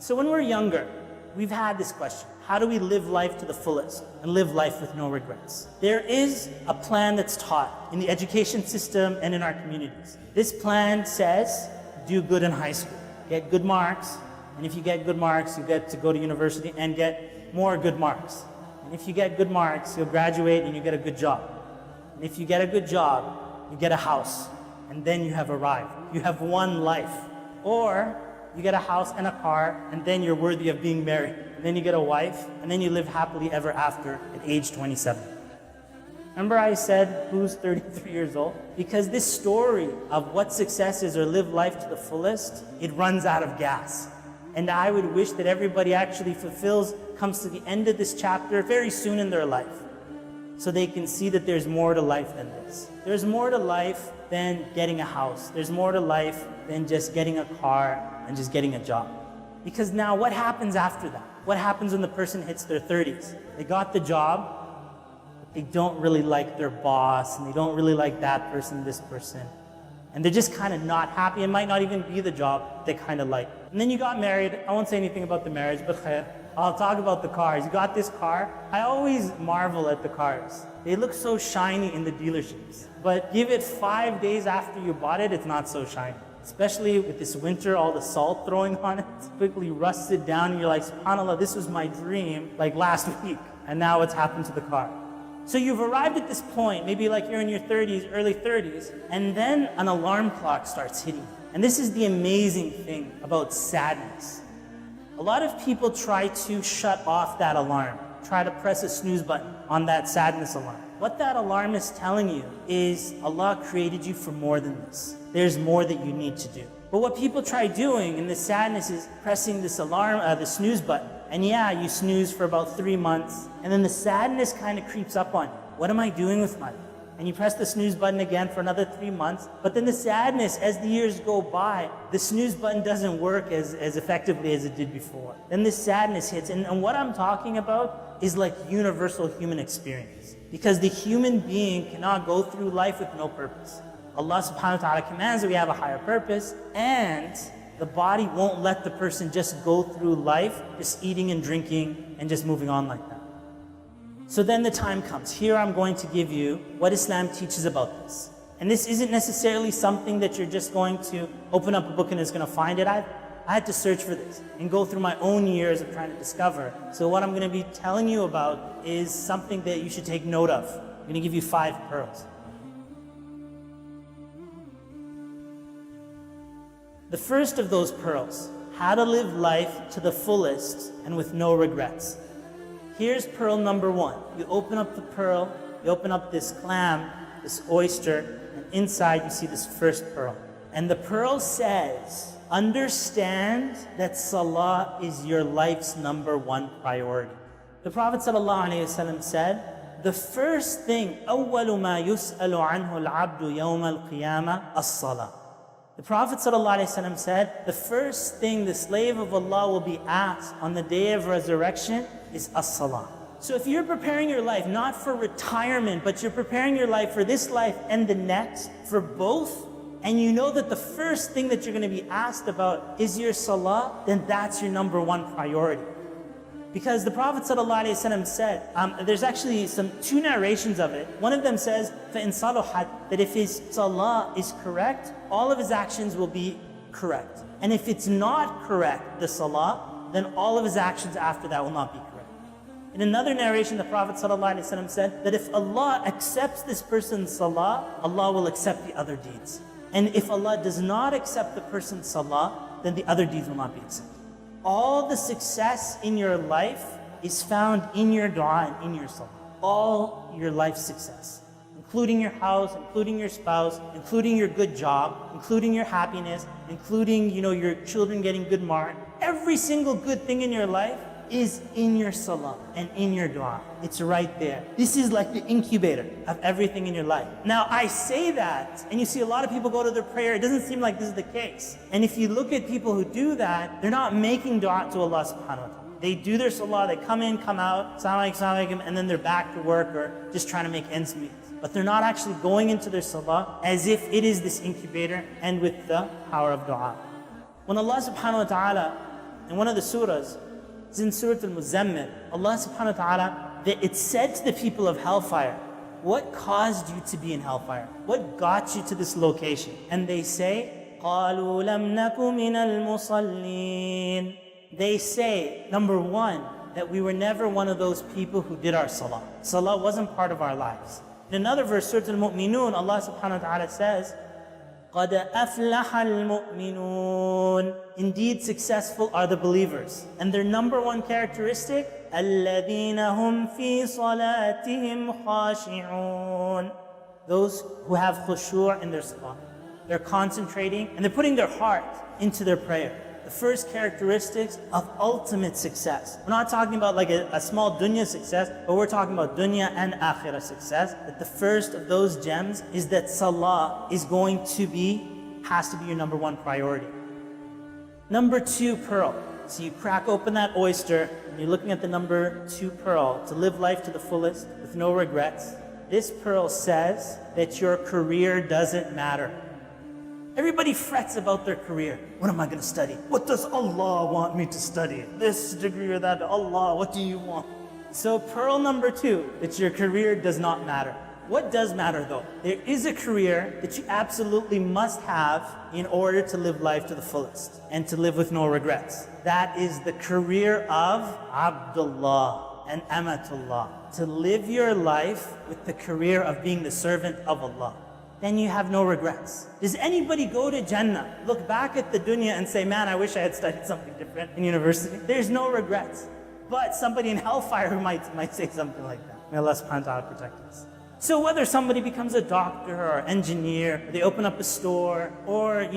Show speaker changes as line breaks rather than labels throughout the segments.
So when we're younger, we've had this question: how do we live life to the fullest and live life with no regrets? There is a plan that's taught in the education system and in our communities. This plan says, do good in high school, get good marks, and if you get good marks, you get to go to university and get more good marks. And if you get good marks, you'll graduate and you get a good job. And if you get a good job, you get a house, and then you have arrived. You have one life. Or you get a house and a car, and then you're worthy of being married. And then you get a wife, and then you live happily ever after at age 27. Remember I said, who's 33 years old? Because this story of what success is or live life to the fullest, it runs out of gas. And I would wish that everybody actually comes to the end of this chapter very soon in their life, so they can see that there's more to life than this. There's more to life than getting a house. There's more to life than just getting a car and just getting a job. Because now what happens after that? What happens when the person hits their 30s? They got the job, but they don't really like their boss, and they don't really like that person, this person. And they're just kind of not happy. It might not even be the job they kind of like. And then you got married. I won't say anything about the marriage, but I'll talk about the cars. You got this car. I always marvel at the cars. They look so shiny in the dealerships. But give it 5 days after you bought it, it's not so shiny. Especially with this winter, all the salt throwing on it, it's quickly rusted down, and you're like, subhanAllah, this was my dream like last week, and now what's happened to the car? So you've arrived at this point, maybe like you're in your 30s, early 30s, and then an alarm clock starts hitting. And this is the amazing thing about sadness. A lot of people try to shut off that alarm, try to press a snooze button on that sadness alarm. What that alarm is telling you is Allah created you for more than this. There's more that you need to do. But what people try doing in the sadness is pressing this alarm, the snooze button. And yeah, you snooze for about 3 months, and then the sadness kind of creeps up on you. What am I doing with my life? And you press the snooze button again for another 3 months, but then the sadness, as the years go by, the snooze button doesn't work as effectively as it did before. Then this sadness hits, and what I'm talking about is like universal human experience. Because the human being cannot go through life with no purpose. Allah subhanahu wa ta'ala commands that we have a higher purpose, and the body won't let the person just go through life, just eating and drinking and just moving on like that. So then the time comes. Here I'm going to give you what Islam teaches about this. And this isn't necessarily something that you're just going to open up a book and it's going to find it. I had to search for this and go through my own years of trying to discover. So what I'm going to be telling you about is something that you should take note of. I'm going to give you 5 pearls. The first of those pearls, how to live life to the fullest and with no regrets. Here's pearl number 1. You open up the pearl, you open up this clam, this oyster, and inside you see this first pearl. And the pearl says, understand that salah is your life's number 1 priority. The Prophet ﷺ said, the first thing, أول ما يسأل عنه العبد يوم القيامة الصلاة. The Prophet ﷺ said, the first thing the slave of Allah will be asked on the day of resurrection is as-salah. So if you're preparing your life not for retirement, but you're preparing your life for this life and the next, for both, and you know that the first thing that you're going to be asked about is your salah, then that's your number 1 priority. Because the Prophet ﷺ said, there's actually 2 narrations of it. One of them says, فَإِن صَلُحَتْ, that if his salah is correct, all of his actions will be correct. And if it's not correct, the salah, then all of his actions after that will not be correct. In another narration, the Prophet ﷺ said that if Allah accepts this person's salah, Allah will accept the other deeds. And if Allah does not accept the person's salah, then the other deeds will not be accepted. All the success in your life is found in your dua and in your salah. All your life success, including your house, including your spouse, including your good job, including your happiness, including your children getting good marks. Every single good thing in your life is in your salah and in your dua. It's right there. This is like the incubator of everything in your life. Now I say that, and you see a lot of people go to their prayer, it doesn't seem like this is the case. And if you look at people who do that, they're not making dua to Allah subhanahu wa ta'ala. They do their salah, they come in, come out, assalamu alaikum, and then they're back to work or just trying to make ends meet. But they're not actually going into their salah as if it is this incubator and with the power of dua. When Allah subhanahu wa ta'ala in one of the surahs, it's in Surah Al-Muzammil, Allah subhanahu wa ta'ala, that it said to the people of hellfire, what caused you to be in hellfire? What got you to this location? And they say, قَالُوا لَمْ نَكُ مِنَ الْمُصَلِّينَ. They say, number one, that we were never one of those people who did our salah. Salah wasn't part of our lives. In another verse, Surah Al-Mu'minun, Allah subhanahu wa ta'ala says, قَدْ أَفْلَحَ الْمُؤْمِنُونَ. Indeed, successful are the believers. And their number one characteristic, الَّذِينَ هُمْ فِي صَلَاتِهِمْ خَاشِعُونَ. Those who have khushu' in their salah. They're concentrating and they're putting their heart into their prayer. The first characteristics of ultimate success. We're not talking about like a small dunya success, but we're talking about dunya and akhirah success. That the first of those gems is that salah has to be your number one priority. Number two, pearl. So you crack open that oyster, and you're looking at the number two pearl, to live life to the fullest with no regrets. This pearl says that your career doesn't matter. Everybody frets about their career. What am I going to study? What does Allah want me to study? This degree or that? Allah, what do you want? So pearl number two, that your career does not matter. What does matter though? There is a career that you absolutely must have in order to live life to the fullest and to live with no regrets. That is the career of Abdullah and Amatullah. To live your life with the career of being the servant of Allah. Then you have no regrets. Does anybody go to Jannah, look back at the dunya and say, man, I wish I had studied something different in university? There's no regrets. But somebody in hellfire who might say something like that. May Allah subhanahu wa ta'ala protect us. So whether somebody becomes a doctor or engineer, or they open up a store, or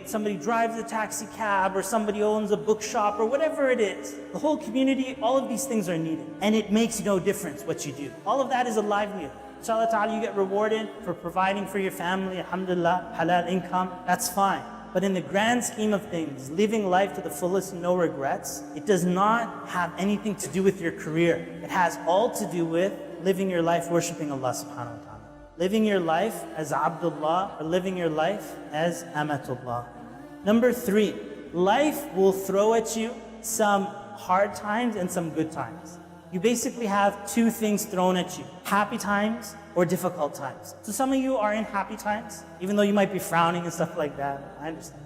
somebody drives a taxi cab, or somebody owns a bookshop, or whatever it is, the whole community, all of these things are needed. And it makes no difference what you do. All of that is a livelihood. Inshallah ta'ala, you get rewarded for providing for your family, alhamdulillah, halal income, that's fine. But in the grand scheme of things, living life to the fullest and no regrets, it does not have anything to do with your career. It has all to do with living your life worshiping Allah subhanahu wa ta'ala. Living your life as Abdullah, or living your life as Amatullah. Number three, life will throw at you some hard times and some good times. You basically have two things thrown at you, happy times or difficult times. So some of you are in happy times, even though you might be frowning and stuff like that, I understand.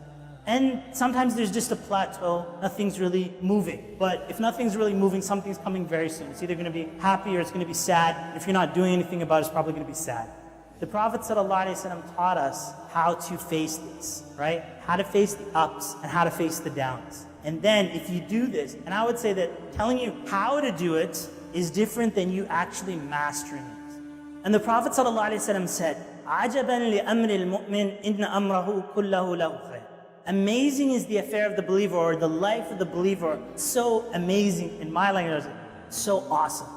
And sometimes there's just a plateau, nothing's really moving. But if nothing's really moving, something's coming very soon. It's either going to be happy or it's going to be sad. If you're not doing anything about it, it's probably going to be sad. The Prophet ﷺ taught us how to face this, right? How to face the ups and how to face the downs. And then if you do this, and I would say that telling you how to do it is different than you actually mastering it. And the Prophet ﷺ said, عَجَبًا لِأَمْرِ الْمُؤْمِنِ إِنَّ أَمْرَهُ كُلَّهُ لَهُ خَيْرٌ. Amazing is the affair of the believer, or the life of the believer. So amazing, in my language, so awesome.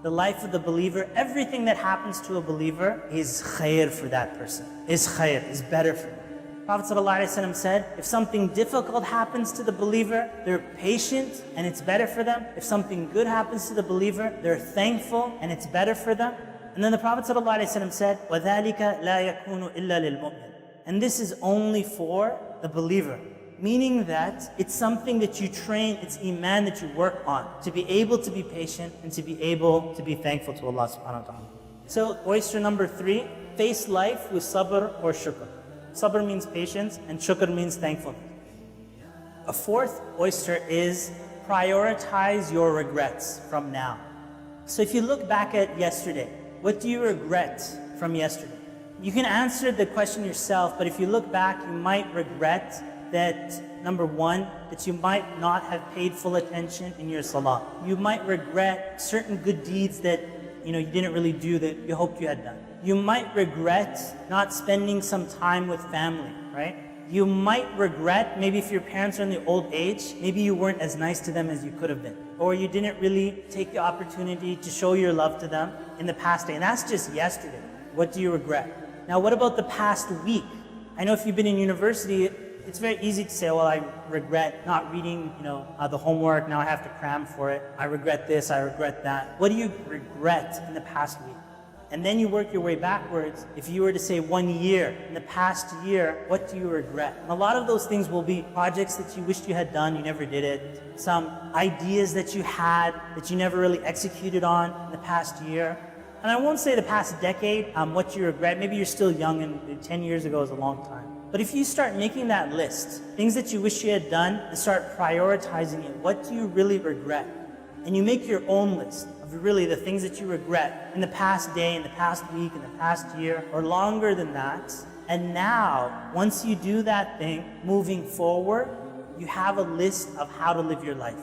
The life of the believer, everything that happens to a believer is khair for that person. Is khair, is better for them. Prophet ﷺ said, if something difficult happens to the believer, they're patient and it's better for them. If something good happens to the believer, they're thankful and it's better for them. And then the Prophet ﷺ said, وَذَلِكَ لَا يَكُونُ إِلَّا لِلْمُؤْمِنِ. And this is only for the believer. Meaning that it's something that you train, it's iman that you work on, to be able to be patient and to be able to be thankful to Allah subhanahu wa ta'ala. So oyster number three, face life with sabr or shukr. Sabr means patience and shukr means thankfulness. A fourth oyster is prioritize your regrets from now. So if you look back at yesterday, what do you regret from yesterday? You can answer the question yourself, but if you look back, you might regret that, number one, that you might not have paid full attention in your salah. You might regret certain good deeds that you didn't really do that you hoped you had done. You might regret not spending some time with family, right? You might regret, maybe if your parents are in the old age, maybe you weren't as nice to them as you could have been. Or you didn't really take the opportunity to show your love to them in the past day. And that's just yesterday. What do you regret? Now, what about the past week? I know if you've been in university, it's very easy to say, well, I regret not reading, the homework. Now I have to cram for it. I regret this, I regret that. What do you regret in the past week? And then you work your way backwards. If you were to say 1 year, in the past year, what do you regret? And a lot of those things will be projects that you wished you had done, you never did it. Some ideas that you had that you never really executed on in the past year. And I won't say the past decade, what you regret. Maybe you're still young and 10 years ago is a long time. But if you start making that list, things that you wish you had done, and start prioritizing it, what do you really regret? And you make your own list of really the things that you regret in the past day, in the past week, in the past year, or longer than that. And now, once you do that thing, moving forward, you have a list of how to live your life.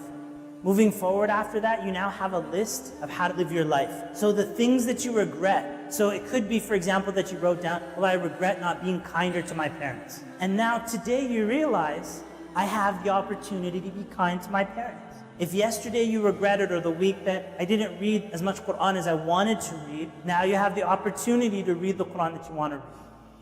Moving forward after that, you now have a list of how to live your life. So the things that you regret, so it could be, for example, that you wrote down, well, I regret not being kinder to my parents. And now today you realize, I have the opportunity to be kind to my parents. If yesterday you regretted, or the week that I didn't read as much Quran as I wanted to read, now you have the opportunity to read the Quran that you want to read.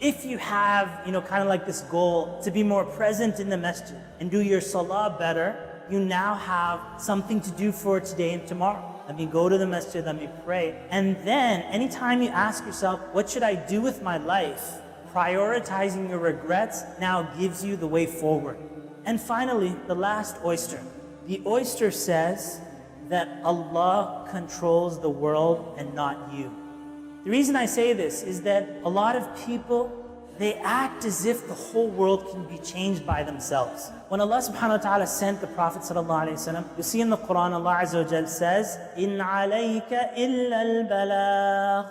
If you have, kind of like this goal to be more present in the masjid and do your salah better, you now have something to do for today and tomorrow. Let me go to the masjid, let me pray. And then anytime you ask yourself, what should I do with my life? Prioritizing your regrets now gives you the way forward. And finally, the last oyster. The oyster says that Allah controls the world and not you. The reason I say this is that a lot of people, they act as if the whole world can be changed by themselves. When Allah subhanahu wa ta'ala sent the Prophet sallallahu alayhi wa sallam, you see in the Quran, Allah Azza wa Jal says, إِنْ عَلَيْكَ إِلَّا الْبَلَاغِ,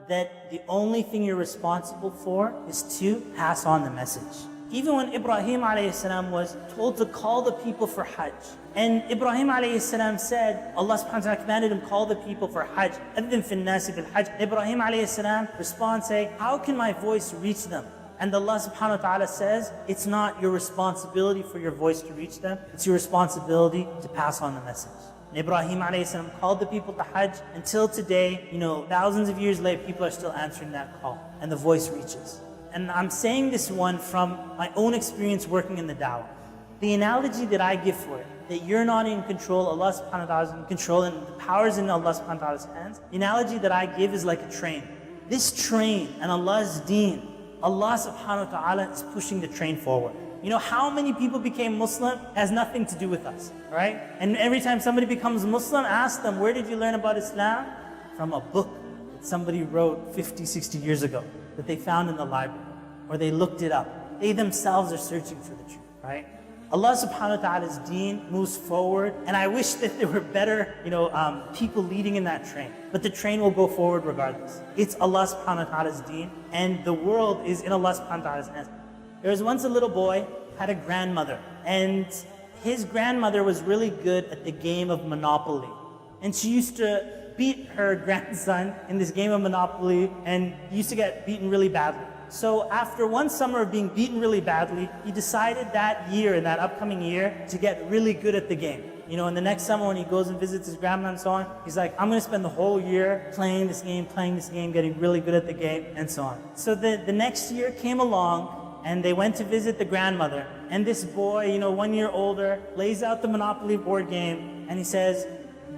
that the only thing you're responsible for is to pass on the message. Even when Ibrahim alayhi salam was told to call the people for Hajj, and Ibrahim alayhi salam said, Allah subhanahu wa ta'ala commanded him, call the people for Hajj, أَذِّن فِي النَّاسِ بِالْحَجِّ. Ibrahim alayhi salam responds saying, how can my voice reach them? And Allah subhanahu wa ta'ala says, it's not your responsibility for your voice to reach them, it's your responsibility to pass on the message. And Ibrahim alayhi salam called the people to Hajj. Until today, thousands of years later, people are still answering that call, and the voice reaches. And I'm saying this one from my own experience working in the da'wah. The analogy that I give for it, that you're not in control, Allah subhanahu wa ta'ala is in control, and the power is in Allah subhanahu wa ta'ala's hands. The analogy that I give is like a train. This train and Allah's deen, Allah subhanahu wa ta'ala is pushing the train forward. How many people became Muslim has nothing to do with us, right? And every time somebody becomes Muslim, ask them, where did you learn about Islam? From a book that somebody wrote 50, 60 years ago that they found in the library, or they looked it up. They themselves are searching for the truth, right? Allah subhanahu wa ta'ala's deen moves forward, and I wish that there were better, people leading in that train. But the train will go forward regardless. It's Allah subhanahu wa ta'ala's deen, and the world is in Allah subhanahu wa ta'ala's hands. There was once a little boy, had a grandmother, and his grandmother was really good at the game of Monopoly. And she used to beat her grandson in this game of Monopoly, and he used to get beaten really badly. So after one summer of being beaten really badly, he decided that year, in that upcoming year, to get really good at the game. In the next summer when he goes and visits his grandma and so on, he's like, I'm going to spend the whole year playing this game, getting really good at the game, and so on. So the next year came along, and they went to visit the grandmother. And this boy, 1 year older, lays out the Monopoly board game, and he says,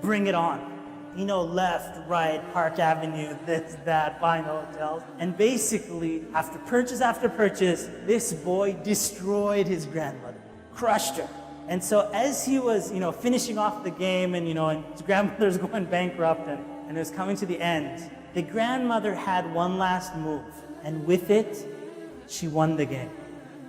bring it on. Left, right, Park Avenue, this, that, buying hotels. And basically, after purchase, this boy destroyed his grandmother, crushed her. And so as he was, finishing off the game, and his grandmother's going bankrupt, and it was coming to the end, the grandmother had one last move, and with it, she won the game.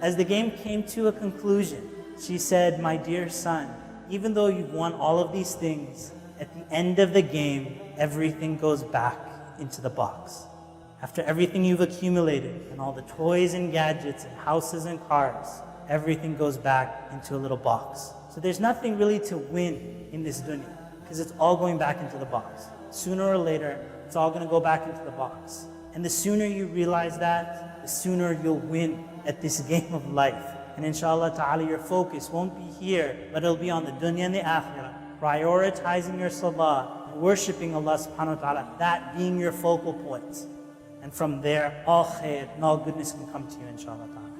As the game came to a conclusion, she said, my dear son, even though you've won all of these things, at the end of the game, everything goes back into the box. After everything you've accumulated, and all the toys and gadgets and houses and cars, everything goes back into a little box. So there's nothing really to win in this dunya, because it's all going back into the box. Sooner or later, it's all going to go back into the box. And the sooner you realize that, the sooner you'll win at this game of life. And inshallah ta'ala, your focus won't be here, but it'll be on the dunya and the akhirah. Prioritizing your salah, worshipping Allah subhanahu wa ta'ala, that being your focal point. And from there, all khair and all goodness can come to you, inshallah ta'ala.